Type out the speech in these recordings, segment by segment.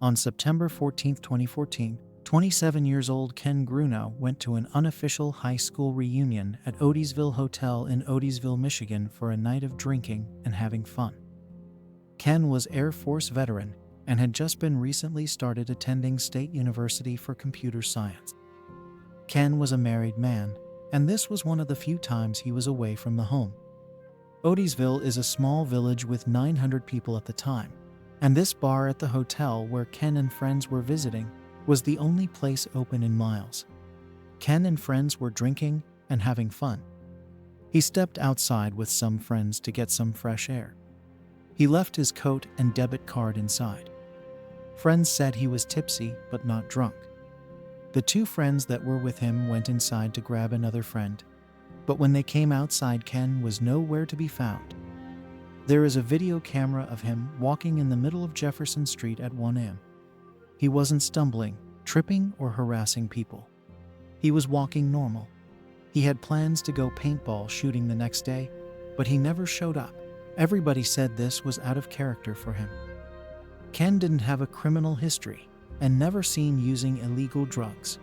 On September 14, 2014, 27-years-old Ken Grunow went to an unofficial high school reunion at Odysville Hotel in Odysville, Michigan for a night of drinking and having fun. Ken was Air Force veteran and had just been recently started attending State University for computer science. Ken was a married man, and this was one of the few times he was away from the home. Odysville is a small village with 900 people at the time, and this bar at the hotel where Ken and friends were visiting was the only place open in miles. Ken and friends were drinking and having fun. He stepped outside with some friends to get some fresh air. He left his coat and debit card inside. Friends said he was tipsy but not drunk. The two friends that were with him went inside to grab another friend, but when they came outside, Ken was nowhere to be found. There is a video camera of him walking in the middle of Jefferson Street at 1 a.m. He wasn't stumbling, tripping, or harassing people. He was walking normal. He had plans to go paintball shooting the next day, but he never showed up. Everybody said this was out of character for him. Ken didn't have a criminal history and never seen using illegal drugs.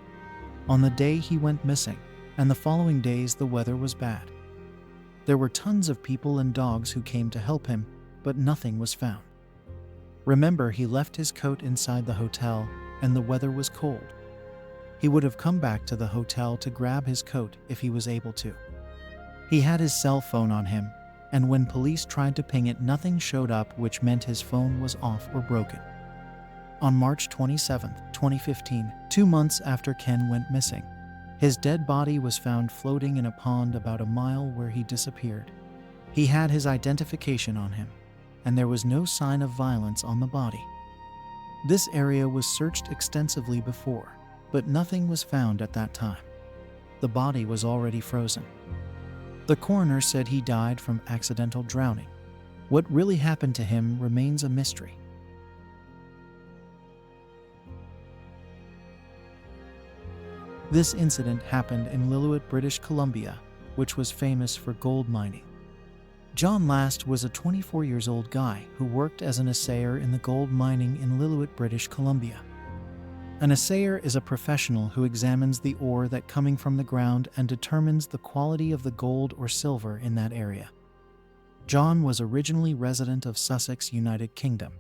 On the day he went missing, and the following days the weather was bad. There were tons of people and dogs who came to help him, but nothing was found. Remember, he left his coat inside the hotel and the weather was cold. He would have come back to the hotel to grab his coat if he was able to. He had his cell phone on him, and when police tried to ping it, nothing showed up, which meant his phone was off or broken. On March 27, 2015, 2 months after Ken went missing, his dead body was found floating in a pond about a mile where he disappeared. He had his identification on him, and there was no sign of violence on the body. This area was searched extensively before, but nothing was found at that time. The body was already frozen. The coroner said he died from accidental drowning. What really happened to him remains a mystery. This incident happened in Lillooet, British Columbia, which was famous for gold mining. John Last was a 24-year-old guy who worked as an assayer in the gold mining in Lillooet, British Columbia. An assayer is a professional who examines the ore that coming from the ground and determines the quality of the gold or silver in that area. John was originally resident of Sussex, United Kingdom,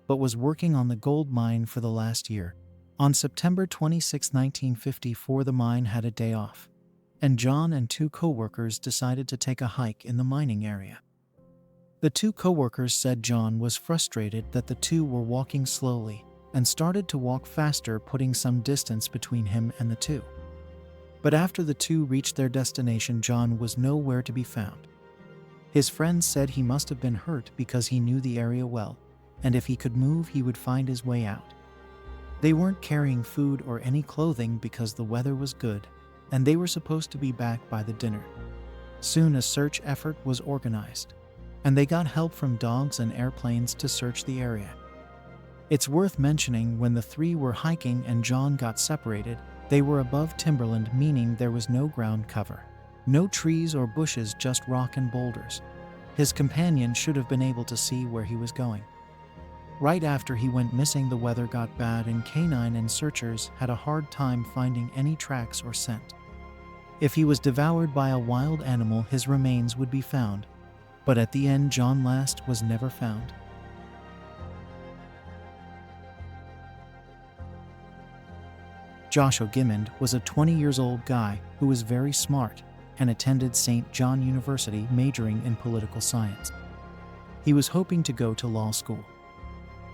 but was working on the gold mine for the last year. On September 26, 1954, the mine had a day off, and John and two co-workers decided to take a hike in the mining area. The two co-workers said John was frustrated that the two were walking slowly and started to walk faster, putting some distance between him and the two. But after the two reached their destination, John was nowhere to be found. His friends said he must have been hurt because he knew the area well, and if he could move, he would find his way out. They weren't carrying food or any clothing because the weather was good, and they were supposed to be back by the dinner. Soon a search effort was organized, and they got help from dogs and airplanes to search the area. It's worth mentioning, when the three were hiking and John got separated, they were above timberland, meaning there was no ground cover. No trees or bushes, just rock and boulders. His companion should have been able to see where he was going. Right after he went missing, the weather got bad and canine and searchers had a hard time finding any tracks or scent. If he was devoured by a wild animal, his remains would be found, but at the end, John Last was never found. Joshua Gimmond was a 20-year-old guy who was very smart and attended St. John University, majoring in political science. He was hoping to go to law school.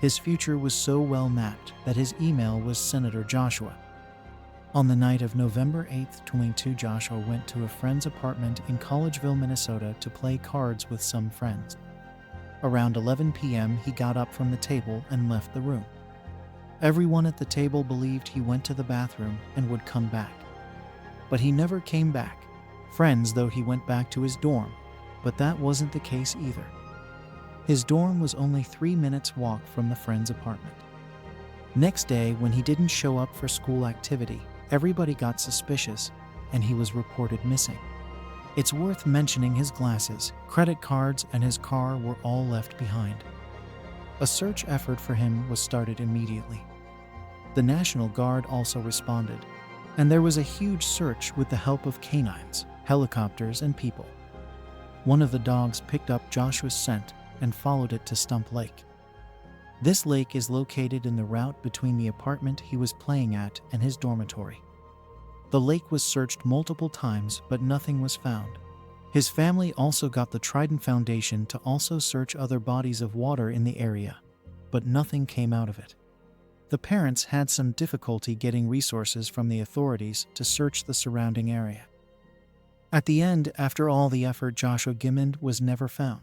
His future was so well mapped that his email was Senator Joshua. On the night of November 8, 2022, Joshua went to a friend's apartment in Collegeville, Minnesota to play cards with some friends. Around 11 p.m., he got up from the table and left the room. Everyone at the table believed he went to the bathroom and would come back. But he never came back. Friends thought he went back to his dorm, but that wasn't the case either. His dorm was only 3 minutes walk from the friend's apartment. Next day, when he didn't show up for school activity, everybody got suspicious, and he was reported missing. It's worth mentioning his glasses, credit cards, and his car were all left behind. A search effort for him was started immediately. The National Guard also responded, and there was a huge search with the help of canines, helicopters, and people. One of the dogs picked up Joshua's scent and followed it to Stump Lake. This lake is located in the route between the apartment he was playing at and his dormitory. The lake was searched multiple times, but nothing was found. His family also got the Trident Foundation to also search other bodies of water in the area, but nothing came out of it. The parents had some difficulty getting resources from the authorities to search the surrounding area. At the end, after all the effort, Joshua Gimmond was never found.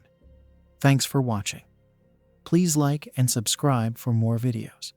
Thanks for watching. Please like and subscribe for more videos.